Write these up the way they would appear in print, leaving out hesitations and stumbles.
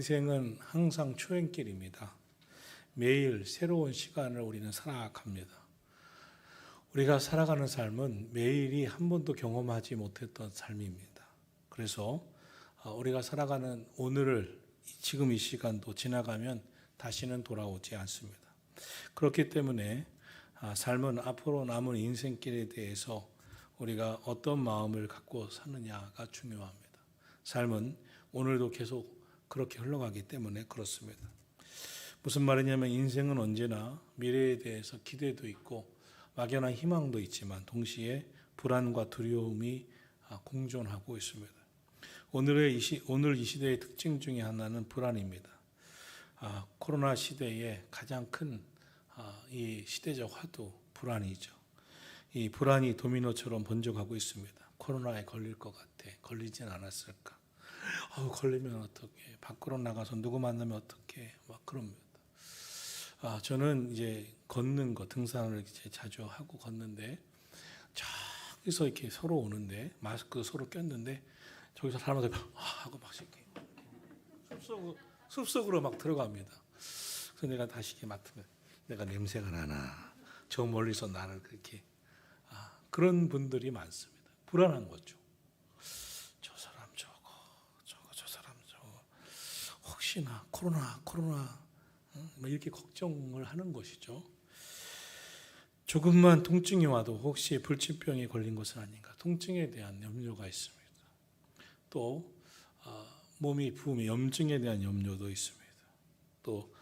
인생은 항상 초행길입니다. 매일 새로운 시간을 우리는 살아갑니다. 우리가 살아가는 삶은 매일이 한 번도 경험하지 못했던 삶입니다. 그래서 우리가 살아가는 오늘을 지금 이 시간도 지나가면 다시는 돌아오지 않습니다. 그렇기 때문에 삶은 앞으로 남은 인생길에 대해서 우리가 어떤 마음을 갖고 사느냐가 중요합니다. 삶은 오늘도 계속 그렇게 흘러가기 때문에 그렇습니다. 무슨 말이냐면 인생은 언제나 미래에 대해서 기대도 있고 막연한 희망도 있지만 동시에 불안과 두려움이 공존하고 있습니다. 오늘 이 시대의 특징 중에 하나는 불안입니다. 코로나 시대의 가장 큰 이 시대적 화두 불안이죠. 이 불안이 도미노처럼 번져가고 있습니다. 코로나에 걸릴 것 같아. 걸리진 않았을까? 걸리면 어떡해? 밖으로 나가서 누구 만나면 어떡해? 막 그럽니다. 저는 이제 걷는 거, 등산을 이제 자주 하고 걷는데, 저기서 이렇게 서로 오는데, 마스크 서로 꼈는데, 저기서 사람들 하고 막 이렇게 숲속으로 막 들어갑니다. 그래서 내가 다시 이렇게 맡으면 내가 냄새가 나나, 저 멀리서 나를 그렇게, 그런 분들이 많습니다. 불안한 거죠. 저 사람 저 사람 저거, 혹시나 코로나 이렇게 걱정을 하는 것이죠. 조금만 통증이 와도 혹시 불치병에 걸린 것은 아닌가, 통증에 대한 염려가 있습니다. 또 몸이 부으면 염증에 대한 염려도 있습니다. 또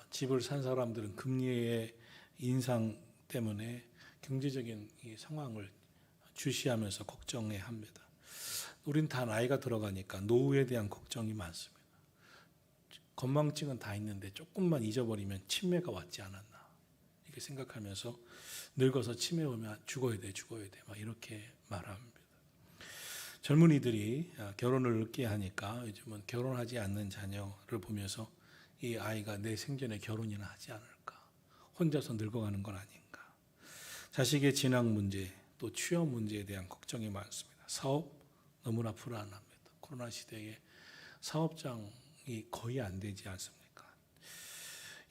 집을 산 사람들은 금리의 인상 때문에 경제적인 이 상황을 주시하면서 걱정해야 합니다. 우린 다 나이가 들어가니까 노후에 대한 걱정이 많습니다. 건망증은 다 있는데 조금만 잊어버리면 치매가 왔지 않았나 이렇게 생각하면서 늙어서 치매 오면 죽어야 돼 막 이렇게 말합니다. 젊은이들이 결혼을 늦게 하니까 요즘은 결혼하지 않는 자녀를 보면서 이 아이가 내 생전에 결혼이나 하지 않을까, 혼자서 늙어가는 건 아닌가, 자식의 진학 문제, 또 취업 문제에 대한 걱정이 많습니다. 사업 너무나 불안합니다. 코로나 시대에 사업장이 거의 안 되지 않습니까?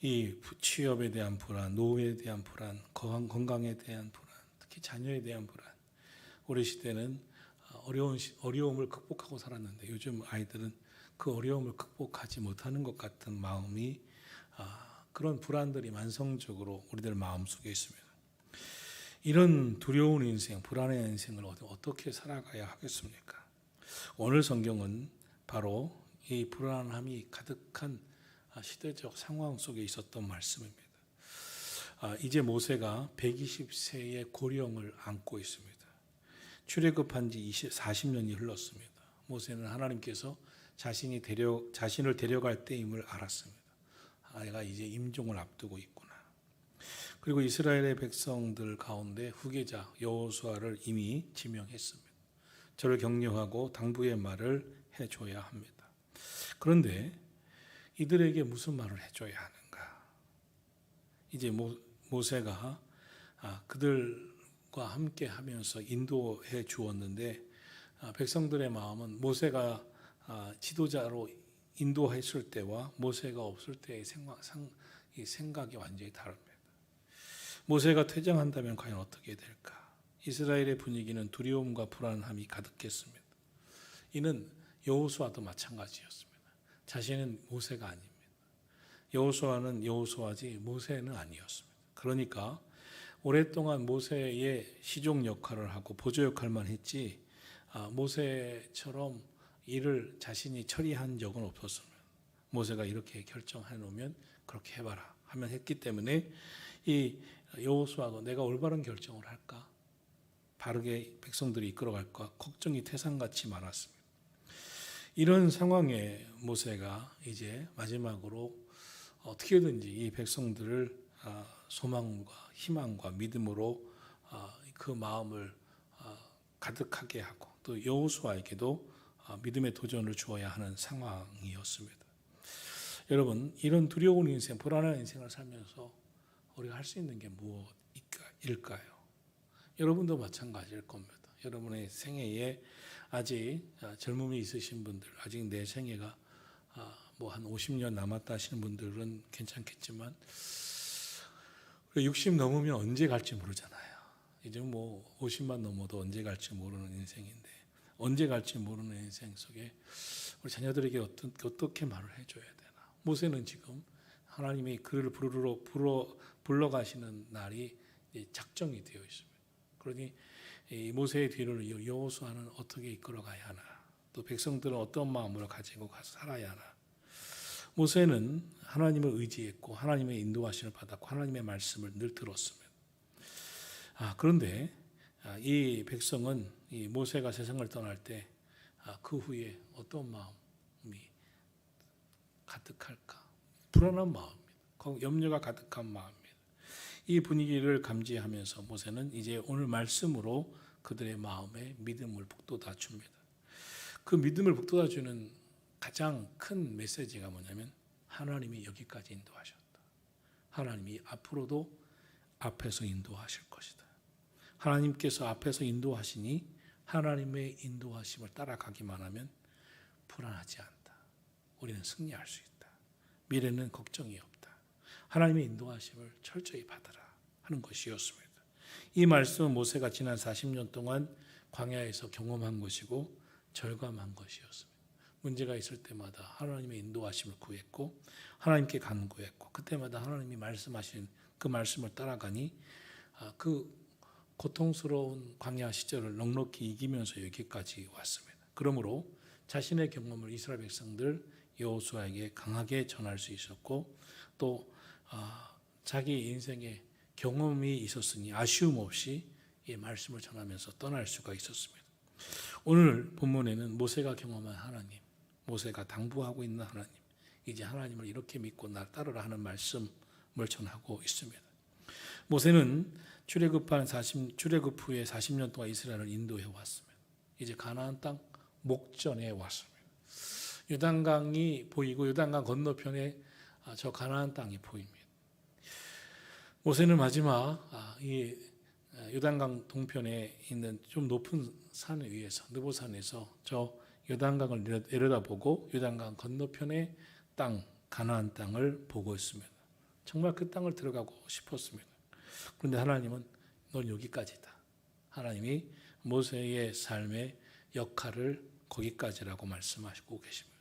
이 취업에 대한 불안, 노후에 대한 불안, 건강에 대한 불안, 특히 자녀에 대한 불안. 우리 시대는 어려움을 극복하고 살았는데 요즘 아이들은 그 어려움을 극복하지 못하는 것 같은 마음이, 그런 불안들이 만성적으로 우리들 마음속에 있습니다. 이런 두려운 인생, 불안의 인생을 어떻게 살아가야 하겠습니까? 오늘 성경은 바로 이 불안함이 가득한 시대적 상황 속에 있었던 말씀입니다. 이제 모세가 120세의 고령을 안고 있습니다. 출애굽한 지 40년이 흘렀습니다. 모세는 하나님께서 자신을 데려갈 때임을 알았습니다. 내가 이제 임종을 앞두고 있구나. 그리고 이스라엘의 백성들 가운데 후계자 여호수아를 이미 지명했습니다. 저를 격려하고 당부의 말을 해줘야 합니다. 그런데 이들에게 무슨 말을 해줘야 하는가? 이제 모세가 그들과 함께 하면서 인도해 주었는데, 백성들의 마음은 모세가 지도자로 인도했을 때와 모세가 없을 때의 생각이 완전히 다릅니다. 모세가 퇴장한다면 과연 어떻게 될까? 이스라엘의 분위기는 두려움과 불안함이 가득했습니다. 이는 여호수아도 마찬가지였습니다. 자신은 모세가 아닙니다. 여호수아는 여호수아지 모세는 아니었습니다. 그러니까 오랫동안 모세의 시종 역할을 하고 보조 역할만 했지, 모세처럼 일을 자신이 처리한 적은 없었습니다. 모세가 이렇게 결정해 놓으면 그렇게 해봐라 하면 했기 때문에 이 여호수아가 내가 올바른 결정을 할까, 바르게 백성들이 이끌어갈까 걱정이 태산같이 많았습니다. 이런 상황에 모세가 이제 마지막으로 어떻게든지 이 백성들을 소망과 희망과 믿음으로 그 마음을 가득하게 하고 또 여호수아에게도 믿음의 도전을 주어야 하는 상황이었습니다. 여러분, 이런 두려운 인생, 불안한 인생을 살면서 우리가 할 수 있는 게 무엇일까요? 여러분도 마찬가지일 겁니다. 여러분의 생애에 아직 젊음이 있으신 분들, 아직 내 생애가 뭐 한 50년 남았다 하시는 분들은 괜찮겠지만 60 넘으면 언제 갈지 모르잖아요. 이제 뭐 50만 넘어도 언제 갈지 모르는 인생인데 언제 갈지 모르는 인생 속에 우리 자녀들에게 어떻게 말을 해줘야 되나. 모세는 지금 하나님이 그를 불러가시는 날이 작정이 되어 있습니다. 그러니 이 모세의 뒤를 여호수아는 어떻게 이끌어가야 하나, 또 백성들은 어떤 마음으로 가지고 가서 살아야 하나. 모세는 하나님을 의지했고 하나님의 인도하심을 받았고 하나님의 말씀을 늘 들었습니다. 그런데 이 백성은 이 모세가 세상을 떠날 때 그 후에 어떤 마음이 가득할까? 불안한 마음입니다. 염려가 가득한 마음입니다. 이 분위기를 감지하면서 모세는 이제 오늘 말씀으로 그들의 마음에 믿음을 북돋아 줍니다. 그 믿음을 북돋아 주는 가장 큰 메시지가 뭐냐면 하나님이 여기까지 인도하셨다. 하나님이 앞으로도 앞에서 인도하실 것이다. 하나님께서 앞에서 인도하시니 하나님의 인도하심을 따라가기만 하면 불안하지 않다. 우리는 승리할 수 있다. 미래는 걱정이 없다. 하나님의 인도하심을 철저히 받아라 하는 것이었습니다. 이 말씀은 모세가 지난 40년 동안 광야에서 경험한 것이고 절감한 것이었습니다. 문제가 있을 때마다 하나님의 인도하심을 구했고 하나님께 간구했고 그때마다 하나님이 말씀하신 그 말씀을 따라가니 그 고통스러운 광야 시절을 넉넉히 이기면서 여기까지 왔습니다. 그러므로 자신의 경험을 이스라엘 백성들 여호수아에게 강하게 전할 수 있었고 또 자기 인생에 경험이 있었으니 아쉬움 없이 이 말씀을 전하면서 떠날 수가 있었습니다. 오늘 본문에는 모세가 경험한 하나님, 모세가 당부하고 있는 하나님, 이제 하나님을 이렇게 믿고 날 따르라 하는 말씀을 전하고 있습니다. 모세는 출애굽 후에 40년 동안 이스라엘을 인도해 왔습니다. 이제 가나안 땅 목전에 왔습니다. 요단강이 보이고 요단강 건너편에 저 가나안 땅이 보입니다. 모세는 마지막 이 요단강 동편에 있는 좀 높은 산 위에서 느보산에서 저 요단강을 내려다보고 요단강 건너편의 땅 가나안 땅을 보고 있습니다. 정말 그 땅을 들어가고 싶었습니다. 그런데 하나님은 넌 여기까지다. 하나님이 모세의 삶의 역할을 거기까지라고 말씀하시고 계십니다.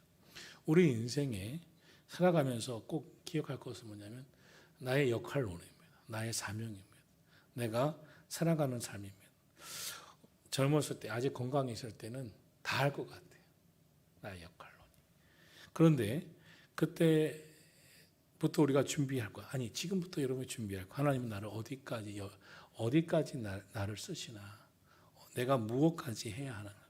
우리 인생에 살아가면서 꼭 기억할 것은 뭐냐면 나의 역할론입니다. 나의 사명입니다. 내가 살아가는 삶입니다. 젊었을 때 아직 건강이 있을 때는 다 할 것 같아요. 나의 역할론. 그런데 그때부터 우리가 준비할 거야. 아니 지금부터 여러분이 준비할 거야. 하나님은 나를 어디까지 나를 쓰시나. 내가 무엇까지 해야 하는가.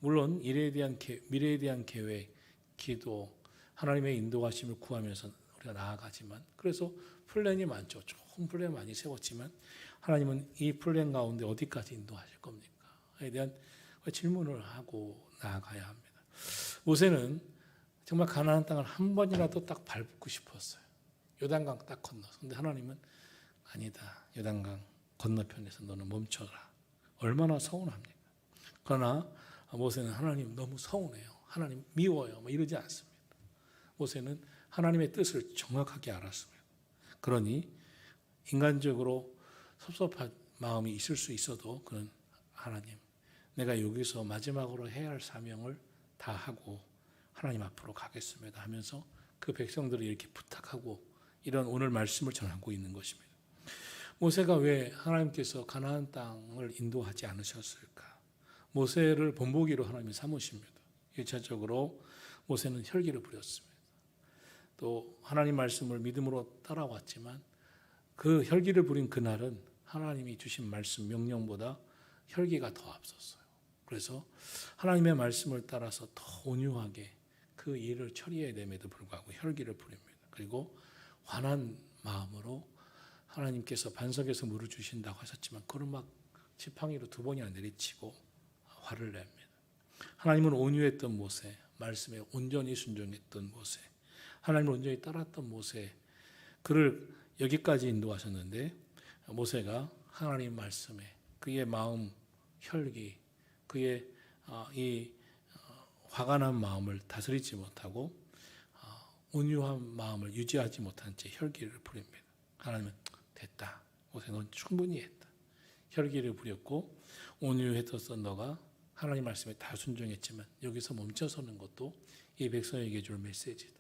물론 미래에 대한 계획, 기도, 하나님의 인도하심을 구하면서 우리가 나아가지만 그래서 플랜이 많죠. 좋은 플랜 많이 세웠지만 하나님은 이 플랜 가운데 어디까지 인도하실 겁니까?에 대한 질문을 하고 나아가야 합니다. 모세는 정말 가나안 땅을 한 번이라도 딱 밟고 싶었어요. 요단강 딱 건너서. 근데 하나님은 아니다. 요단강 건너편에서 너는 멈춰라. 얼마나 서운합니까? 그러나 모세는 하나님 너무 서운해요. 하나님 미워요. 뭐 이러지 않습니다. 모세는 하나님의 뜻을 정확하게 알았습니다. 그러니 인간적으로 섭섭한 마음이 있을 수 있어도 그는 하나님 내가 여기서 마지막으로 해야 할 사명을 다 하고 하나님 앞으로 가겠습니다 하면서 그 백성들을 이렇게 부탁하고 이런 오늘 말씀을 전하고 있는 것입니다. 모세가 왜 하나님께서 가나안 땅을 인도하지 않으셨을까? 모세를 본보기로 하나님이 삼으십니다. 1차적으로 모세는 혈기를 부렸습니다. 또 하나님 말씀을 믿음으로 따라왔지만 그 혈기를 부린 그날은 하나님이 주신 말씀 명령보다 혈기가 더 앞섰어요. 그래서 하나님의 말씀을 따라서 더 온유하게 그 일을 처리해야 됨에도 불구하고 혈기를 부립니다. 그리고 환한 마음으로 하나님께서 반석에서 물을 주신다고 하셨지만 그걸 막 지팡이로 2번이나 내리치고 화를 냅니다. 하나님은 온유했던 모세, 말씀에 온전히 순종했던 모세, 하나님을 온전히 따랐던 모세, 그를 여기까지 인도하셨는데 모세가 하나님 말씀에 그의 마음 혈기, 그의 이 화가 난 마음을 다스리지 못하고 온유한 마음을 유지하지 못한 채 혈기를 부립니다. 하나님은 됐다. 모세 넌 충분히 했다. 혈기를 부렸고 온유했던 너가 하나님 말씀에 다 순종했지만 여기서 멈춰서는 것도 이 백성에게 줄 메시지다.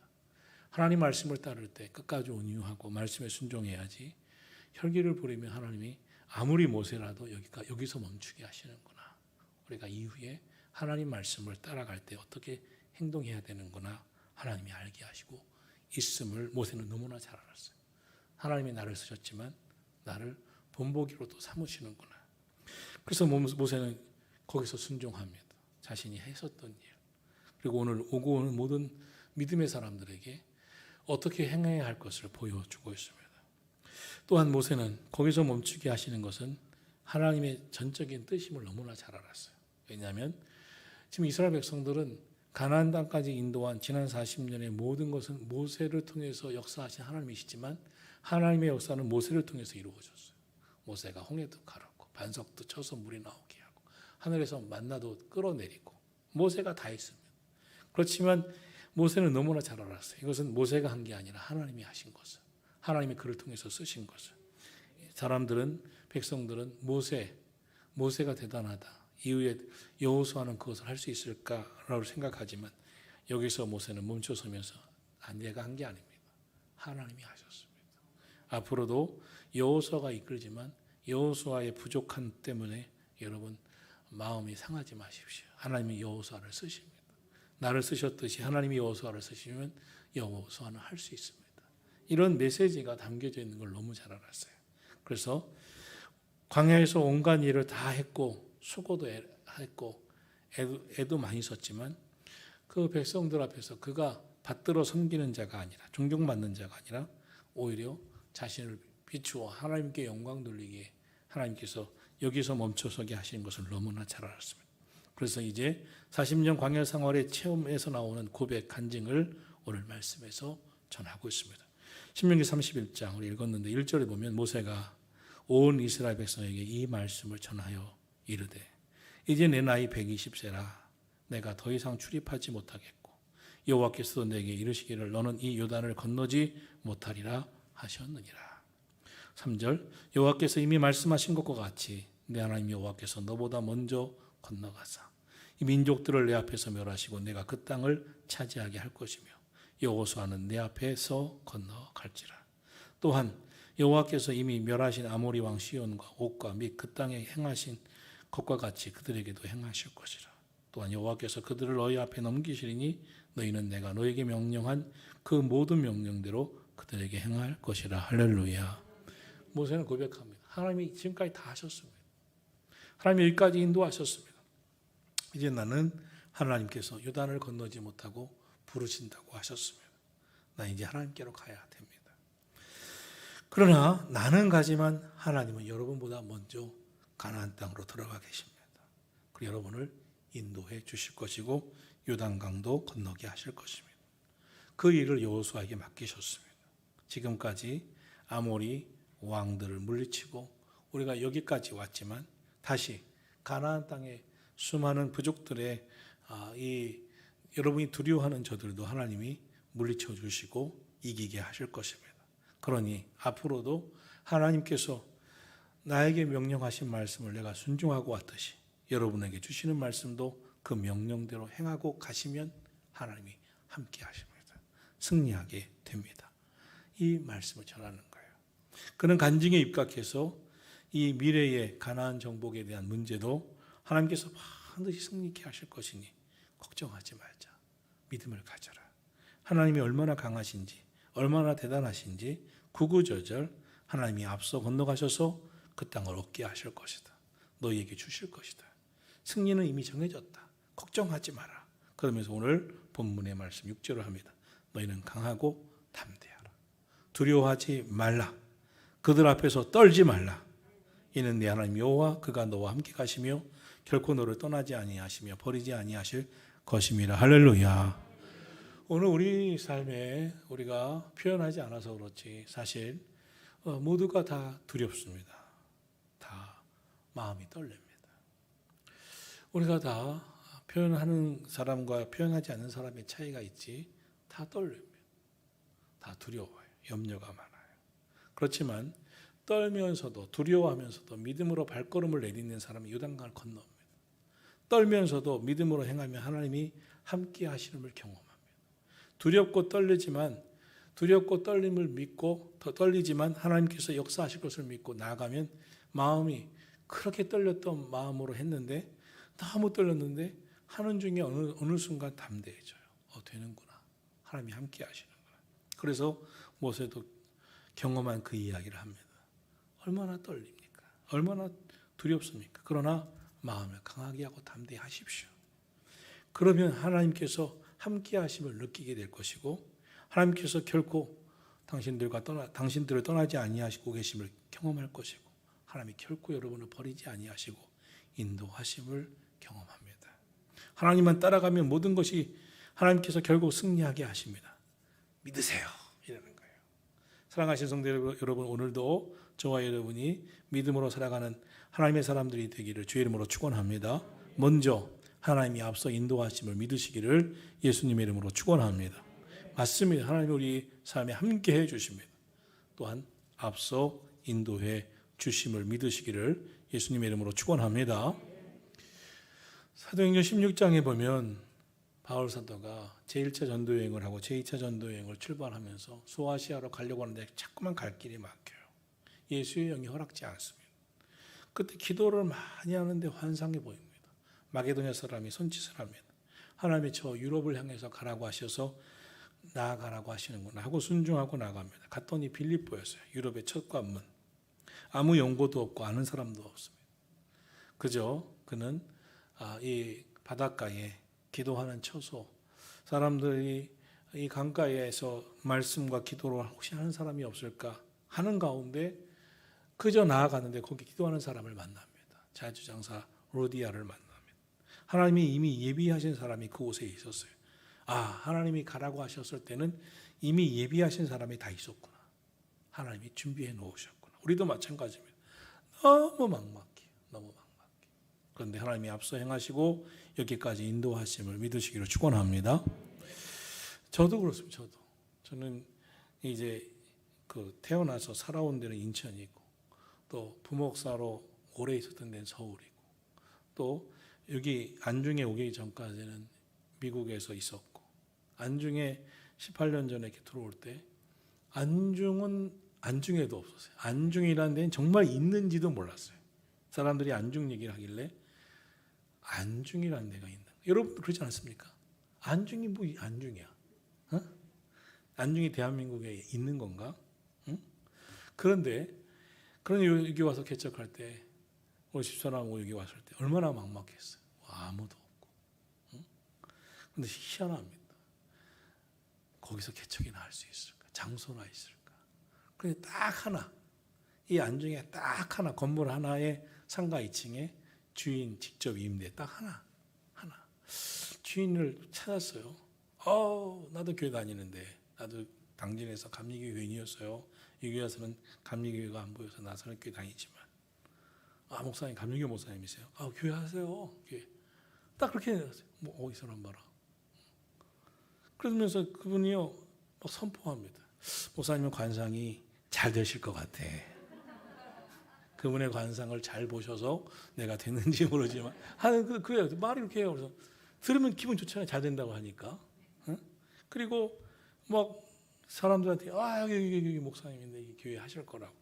하나님 말씀을 따를 때 끝까지 온유하고 말씀에 순종해야지 혈기를 부리면 하나님이 아무리 모세라도 여기서 멈추게 하시는구나. 우리가 이후에 하나님 말씀을 따라갈 때 어떻게 행동해야 되는구나 하나님이 알게 하시고 있음을 모세는 너무나 잘 알았어요. 하나님이 나를 쓰셨지만 나를 본보기로도 삼으시는구나. 그래서 모세는 거기서 순종합니다. 자신이 했었던 일. 그리고 오늘 오고 오는 모든 믿음의 사람들에게 어떻게 행해야 할 것을 보여주고 있습니다. 또한 모세는 거기서 멈추게 하시는 것은 하나님의 전적인 뜻임을 너무나 잘 알았어요. 왜냐하면 지금 이스라엘 백성들은 가나안 땅까지 인도한 지난 40년의 모든 것은 모세를 통해서 역사하신 하나님이시지만 하나님의 역사는 모세를 통해서 이루어졌어요. 모세가 홍해도 가르고 반석도 쳐서 물이 나오게 하고 하늘에서 만나도 끌어내리고 모세가 다 했습니다. 그렇지만 모세는 너무나 잘 알았어요. 이것은 모세가 한 게 아니라 하나님이 하신 것을, 하나님이 그를 통해서 쓰신 것을. 사람들은, 백성들은 모세가 대단하다. 이후에 여호수아는 그것을 할 수 있을까라고 생각하지만 여기서 모세는 멈춰서면서 내가 한 게 아닙니다. 하나님이 하셨습니다. 앞으로도 여호수아가 이끌지만 여호수아의 부족함 때문에 여러분 마음이 상하지 마십시오. 하나님이 여호수아를 쓰십니다. 나를 쓰셨듯이 하나님이 여호수아를 쓰시면 여호수아는 할 수 있습니다. 이런 메시지가 담겨져 있는 걸 너무 잘 알았어요. 그래서 광야에서 온갖 일을 다 했고 수고도 했고 애도 많이 썼지만 그 백성들 앞에서 그가 받들어 섬기는 자가 아니라 존경받는 자가 아니라 오히려 자신을 비추어 하나님께 영광 돌리기에 하나님께서 여기서 멈춰서게 하시는 것을 너무나 잘 알았습니다. 그래서 이제 40년 광야 생활의 체험에서 나오는 고백, 간증을 오늘 말씀에서 전하고 있습니다. 신명기 31장 우리 읽었는데 1절에 보면 모세가 온 이스라엘 백성에게 이 말씀을 전하여 이르되 이제 내 나이 120세라 내가 더 이상 출입하지 못하겠고 여호와께서도 내게 이르시기를 너는 이 요단을 건너지 못하리라 하셨느니라. 3절 여호와께서 이미 말씀하신 것과 같이 내 하나님 여호와께서 너보다 먼저 건너가사 이 민족들을 내 앞에서 멸하시고 내가 그 땅을 차지하게 할 것이며 여호수아는 내 앞에서 건너갈지라. 또한 여호와께서 이미 멸하신 아모리 왕 시온과 옥과 및 그 땅에 행하신 것과 같이 그들에게도 행하실 것이라. 또한 여호와께서 그들을 너희 앞에 넘기시리니 너희는 내가 너에게 명령한 그 모든 명령대로 그들에게 행할 것이라. 할렐루야. 모세는 고백합니다. 하나님이 지금까지 다 하셨습니다. 하나님이 여기까지 인도하셨습니다. 이제 나는 하나님께서 요단을 건너지 못하고 부르신다고 하셨습니다. 나 이제 하나님께로 가야 됩니다. 그러나 나는 가지만 하나님은 여러분보다 먼저 가나안 땅으로 들어가 계십니다. 그리고 여러분을 인도해 주실 것이고 요단강도 건너게 하실 것입니다. 그 일을 여호수아에게 맡기셨습니다. 지금까지 아모리 왕들을 물리치고 우리가 여기까지 왔지만 다시 가나안 땅의 수많은 부족들의 여러분이 두려워하는 저들도 하나님이 물리쳐 주시고 이기게 하실 것입니다. 그러니 앞으로도 하나님께서 나에게 명령하신 말씀을 내가 순종하고 왔듯이 여러분에게 주시는 말씀도 그 명령대로 행하고 가시면 하나님이 함께 하십니다. 승리하게 됩니다. 이 말씀을 전하는 거예요. 그는 간증에 입각해서 이 미래의 가나안 정복에 대한 문제도 하나님께서 반드시 승리케 하실 것이니 걱정하지 말자. 믿음을 가져라. 하나님이 얼마나 강하신지 얼마나 대단하신지 구구절절 하나님이 앞서 건너가셔서 그 땅을 얻게 하실 것이다. 너희에게 주실 것이다. 승리는 이미 정해졌다. 걱정하지 마라. 그러면서 오늘 본문의 말씀 6절을 합니다. 너희는 강하고 담대하라. 두려워하지 말라. 그들 앞에서 떨지 말라. 이는 네 하나님 여호와 그가 너와 함께 가시며 결코 너를 떠나지 아니하시며 버리지 아니하실 것임이라. 할렐루야. 오늘 우리 삶에 우리가 표현하지 않아서 그렇지 사실 모두가 다 두렵습니다. 다 마음이 떨립니다. 우리가 다 표현하는 사람과 표현하지 않는 사람의 차이가 있지 다 떨립니다. 다 두려워요. 염려가 많아요. 그렇지만 떨면서도 두려워하면서도 믿음으로 발걸음을 내딛는 사람이 요단강을 건너옵니다. 떨면서도 믿음으로 행하면 하나님이 함께 하시는 걸 경험합니다. 두렵고 떨림을 믿고 더 떨리지만 하나님께서 역사하실 것을 믿고 나아가면 마음이 그렇게 떨렸던 마음으로 했는데 너무 떨렸는데 하는 중에 어느 순간 담대해져요. 되는구나. 하나님이 함께 하시는구나. 그래서 모세도 경험한 그 이야기를 합니다. 얼마나 떨립니까? 얼마나 두렵습니까? 그러나 마음을 강하게 하고 담대하십시오. 그러면 하나님께서 함께 하심을 느끼게 될 것이고 하나님께서 결코 당신들을 떠나지 아니하시고 계심을 경험할 것이고 하나님이 결코 여러분을 버리지 아니하시고 인도하심을 경험합니다. 하나님만 따라가면 모든 것이 하나님께서 결국 승리하게 하십니다. 믿으세요. 이러는 거예요. 사랑하신 성도 여러분, 오늘도 저와 여러분이 믿음으로 살아가는 하나님의 사람들이 되기를 주의 이름으로 축원합니다. 먼저 하나님이 앞서 인도하심을 믿으시기를 예수님의 이름으로 축원합니다. 맞습니다. 하나님이 우리 삶에 함께 해 주십니다. 또한 앞서 인도해 주심을 믿으시기를 예수님의 이름으로 축원합니다. 사도행전 16장에 보면 바울 사도가 제1차 전도여행을 하고 제2차 전도여행을 출발하면서 소아시아로 가려고 하는데 자꾸만 갈 길이 막혀요. 예수의 영이 허락지 않습니다. 그때 기도를 많이 하는데 환상이 보입니다. 마게도냐 사람이 손짓을 합니다. 하나님이 저 유럽을 향해서 가라고 하셔서 나아가라고 하시는구나 하고 순종하고 나갑니다. 갔더니 빌립보였어요. 유럽의 첫 관문. 아무 연고도 없고 아는 사람도 없습니다. 그저 그는 이 바닷가에 기도하는 처소, 사람들이 이 강가에서 말씀과 기도를 혹시 하는 사람이 없을까 하는 가운데 그저 나아가는데 거기 기도하는 사람을 만납니다. 자주장사 로디아를 만납니다. 하나님이 이미 예비하신 사람이 그곳에 있었어요. 하나님이 가라고 하셨을 때는 이미 예비하신 사람이 다 있었구나. 하나님이 준비해 놓으셨구나. 우리도 마찬가지입니다. 너무 막막해요. 너무 막막해요. 그런데 하나님이 앞서 행하시고 여기까지 인도하심을 믿으시기를 축원합니다. 저도 그렇습니다. 저는 이제 태어나서 살아온 데는 인천이고 또 부목사로 오래 있었던 데는 서울이고 또 여기 안중에 오기 전까지는 미국에서 있었고 안중에 18년 전에 이렇게 들어올 때 안중은 안중에도 없었어요. 안중이라는 데는 정말 있는지도 몰랐어요. 사람들이 안중 얘기를 하길래 안중이라는 데가 있는 거예요. 여러분 그러지 않습니까? 안중이 뭐 안중이야? 안중이 대한민국에 있는 건가? 그런데 여기 와서 개척할 때 우리 집사람하고 여기 왔을 때 얼마나 막막했어요. 아무도 없고. 그런데 희한합니다. 거기서 개척이나 할 수 있을까? 장소나 있을까? 그런데 딱 하나, 이 안중에 딱 하나, 건물 하나에 상가 2층에 주인 직접 임대 딱 하나. 주인을 찾았어요. 나도 교회 다니는데 나도 당진에서 감리교회 교인이었어요. 여기 와서는 감리교회가 안 보여서 나서는 교회 다니지만 목사님 감리교 목사님이세요? 교회 하세요. 교회. 딱 그렇게 해놨어요. 이 사람 봐라. 그러면서 그분이요 막 선포합니다. 목사님의 관상이 잘 되실 것 같아. 그분의 관상을 잘 보셔서 내가 됐는지 모르지만 하는 그래요. 말이 이렇게 해요. 그래서 들으면 기분 좋잖아요. 잘 된다고 하니까. 그리고 막 사람들한테 여기 목사님인데 이 교회 하실 거라고.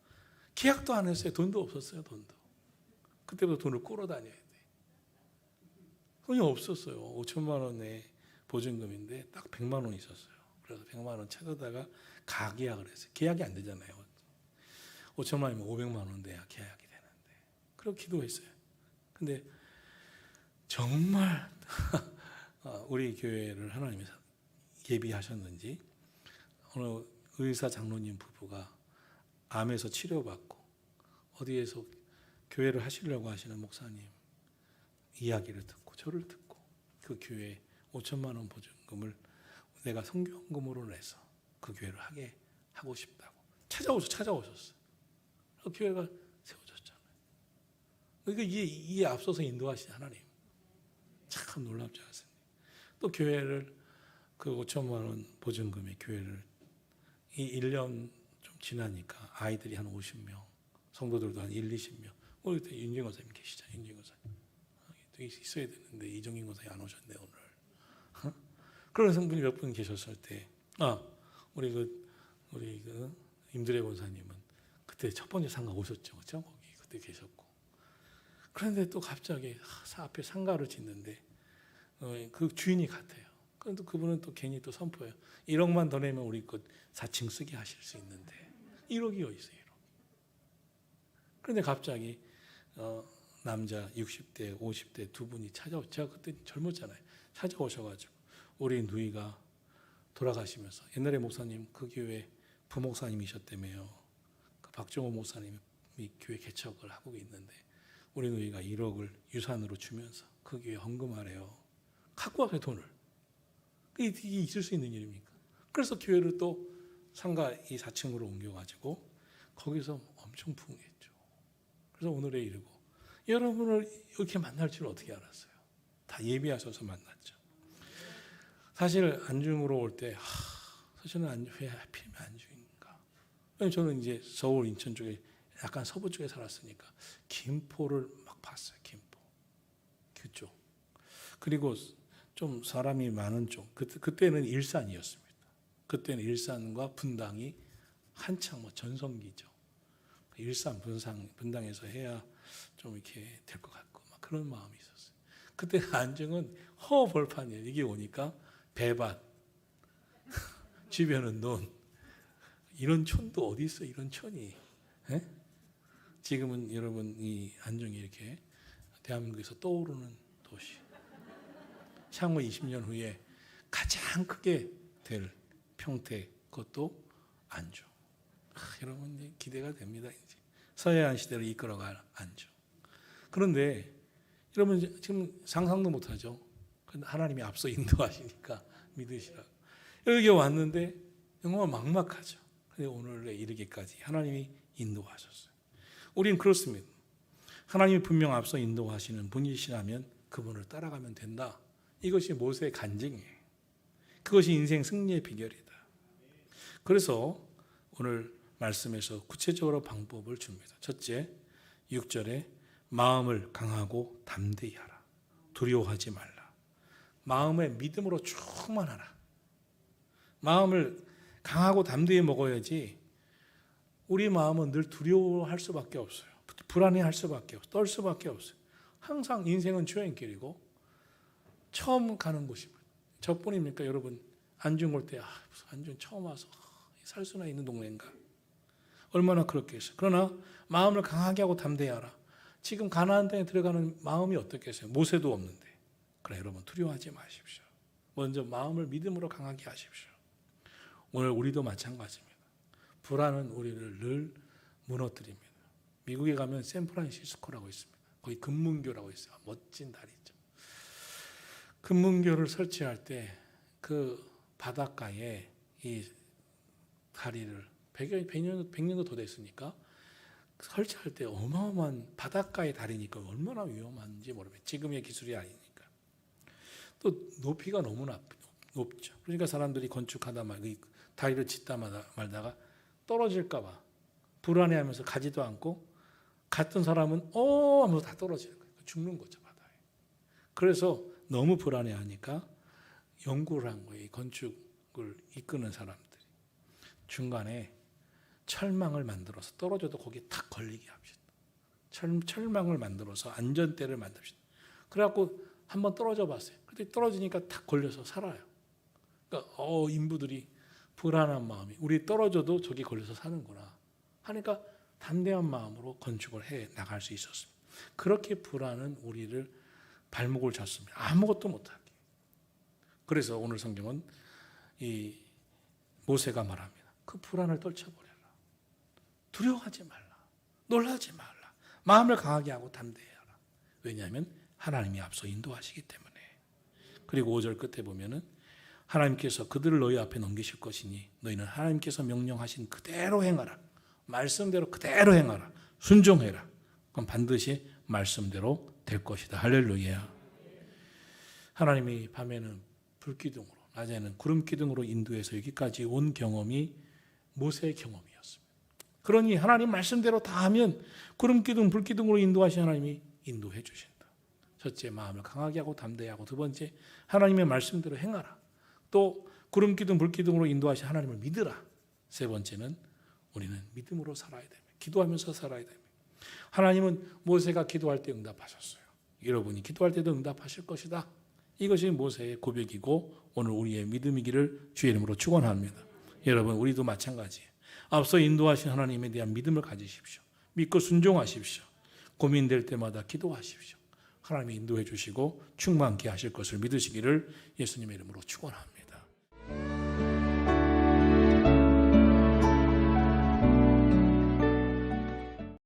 계약도 안 했어요. 돈도 없었어요. 돈도. 그때부터 돈을 꾸러 다녀야 돼. 돈이 없었어요. 5천만 원의 보증금인데 딱 100만 원 있었어요. 그래서 100만 원 찾아다가 가계약을 했어요. 계약이 안 되잖아요. 5천만 원이면 500만 원 돼야 계약이 되는데. 그렇게 기도했어요. 근데 정말 우리 교회를 하나님이 예비하셨는지 어느 의사 장로님 부부가 암에서 치료받고 어디에서 교회를 하시려고 하시는 목사님 이야기를 듣고 저를 듣고 그 교회에 5천만 원 보증금을 내가 성경금으로 내서 그 교회를 하게 하고 싶다고 찾아오셨어요. 그 교회가 세워졌잖아요. 그러니까 이에 앞서서 인도하신 하나님 참 놀랍지 않습니까? 또 교회를 그 5천만 원 보증금의 교회를 이 1년 좀 지나니까 아이들이 한 50명, 성도들도 한 1, 20명. 오늘 그때 윤정인 권사님 계시잖아요. 윤정인 권사님. 또 있어야 되는데 이정인 권사님 안 오셨네 오늘. 그런 성분이 몇 분 계셨을 때, 우리 임드레 권사님은 그때 첫 번째 상가 오셨죠, 그렇죠? 거기 그때 계셨고. 그런데 또 갑자기 앞에 상가를 짓는데 그 주인이 같아요. 그런데 그분은 또 괜히 또 선포해요. 1억만 더 내면 우리 그 4층 쓰게 하실 수 있는데 1억이 어디 있어요? 1억. 그런데 갑자기 남자 60대, 50대 두 분이 제가 그때 젊었잖아요. 찾아오셔가지고 우리 누이가 돌아가시면서 옛날에 목사님 그 교회 부목사님이셨다며요. 그 박정호 목사님이 교회 개척을 하고 있는데 우리 누이가 1억을 유산으로 주면서 그 교회 헌금하래요. 갖고 와서 돈을. 이게 있을 수 있는 일입니까? 그래서 교회를 또 상가 이 4층으로 옮겨가지고 거기서 엄청 부흥했죠. 그래서 오늘에 이르고 여러분을 이렇게 만날 줄 어떻게 알았어요? 다 예비하셔서 만났죠. 사실 안중으로 올 때 사실은 왜 하필이면 안중인가? 저는 이제 서울 인천 쪽에 약간 서부 쪽에 살았으니까 김포를 막 봤어요. 김포 그쪽. 그리고 좀 사람이 많은 쪽. 그때는 일산이었습니다. 그때는 일산과 분당이 한창 전성기죠. 일산 분당에서 해야 좀 이렇게 될 것 같고 막 그런 마음이 있었어요. 그때 안중은 허벌판이에요. 이게 오니까 배밭, 주변은 논. 이런 촌도 어디 있어? 이런 촌이. 에? 지금은 여러분 이 안중이 이렇게 대한민국에서 떠오르는 도시. 향후 20년 후에 가장 크게 될 평택, 그것도 안중. 여러분 이제 기대가 됩니다. 이제 서해안 시대를 이끌어갈 안중. 그런데 여러분 지금 상상도 못하죠. 하나님이 앞서 인도하시니까 믿으시라고. 여기 왔는데 정말 막막하죠. 근데 오늘에 이르기까지 하나님이 인도하셨어요. 우리는 그렇습니다. 하나님이 분명 앞서 인도하시는 분이시라면 그분을 따라가면 된다. 이것이 모세의 간증이에요. 그것이 인생 승리의 비결이다. 그래서 오늘 말씀에서 구체적으로 방법을 줍니다. 첫째, 6절에 마음을 강하고 담대히 하라. 두려워하지 말라. 마음의 믿음으로 충만하라. 마음을 강하고 담대히 먹어야지 우리 마음은 늘 두려워할 수밖에 없어요. 불안해할 수밖에 없어요. 떨 수밖에 없어요. 항상 인생은 주행길이고 처음 가는 곳입니다. 저뿐입니까 여러분? 안중 올 때 안중 처음 와서 살 수나 있는 동네인가? 얼마나 그렇겠어요. 그러나 마음을 강하게 하고 담대히 하라. 지금 가나안 땅에 들어가는 마음이 어떻겠어요? 모세도 없는데. 그래 여러분 두려워하지 마십시오. 먼저 마음을 믿음으로 강하게 하십시오. 오늘 우리도 마찬가지입니다. 불안은 우리를 늘 무너뜨립니다. 미국에 가면 샌프란시스코라고 있습니다. 거기 금문교라고 있어요. 멋진 다리죠. 금문교를 설치할 때 그 바닷가에 이 다리를 100년도 더 됐으니까 설치할 때 어마어마한 바닷가의 다리니까 얼마나 위험한지 모르겠어요. 지금의 기술이 아니니까. 또 높이가 너무 높죠. 그러니까 사람들이 건축하다 다리를 짓다 말다가 떨어질까 봐 불안해하면서 가지도 않고 갔던 사람은 하면서 다 떨어지는 거예요. 죽는 거죠, 바다에. 그래서 너무 불안해하니까 연구를 한 거예요. 건축을 이끄는 사람들이. 중간에 철망을 만들어서 떨어져도 거기에 탁 걸리게 합시다. 철망을 만들어서 안전대를 만듭시다. 그래갖고 한번 떨어져 봤어요. 그때 떨어지니까 탁 걸려서 살아요. 그러니까 인부들이 불안한 마음이 우리 떨어져도 저기 걸려서 사는구나 하니까 담대한 마음으로 건축을 해 나갈 수 있었습니다. 그렇게 불안은 우리를 발목을 잡습니다. 아무것도 못하게. 그래서 오늘 성경은 이 모세가 말합니다. 그 불안을 떨쳐버려라. 두려워하지 말라. 놀라지 말라. 마음을 강하게 하고 담대히 하라. 왜냐하면 하나님이 앞서 인도하시기 때문에. 그리고 5절 끝에 보면은 하나님께서 그들을 너희 앞에 넘기실 것이니 너희는 하나님께서 명령하신 그대로 행하라. 말씀대로 그대로 행하라. 순종해라. 그럼 반드시 말씀대로 될 것이다. 할렐루야. 하나님이 밤에는 불기둥으로 낮에는 구름기둥으로 인도해서 여기까지 온 경험이 모세의 경험이었습니다. 그러니 하나님 말씀대로 다 하면 구름 기둥, 불 기둥으로 인도하신 하나님이 인도해 주신다. 첫째, 마음을 강하게 하고 담대하고, 두 번째, 하나님의 말씀대로 행하라. 또 구름 기둥, 불 기둥으로 인도하신 하나님을 믿으라. 세 번째는 우리는 믿음으로 살아야 됩니다. 기도하면서 살아야 됩니다. 하나님은 모세가 기도할 때 응답하셨어요. 여러분이 기도할 때도 응답하실 것이다. 이것이 모세의 고백이고 오늘 우리의 믿음이기를 주의 이름으로 축원합니다. 여러분, 우리도 마찬가지예요. 앞서 인도하신 하나님에 대한 믿음을 가지십시오. 믿고 순종하십시오. 고민될 때마다 기도하십시오. 하나님이 인도해 주시고 충만케 하실 것을 믿으시기를 예수님의 이름으로 축원합니다.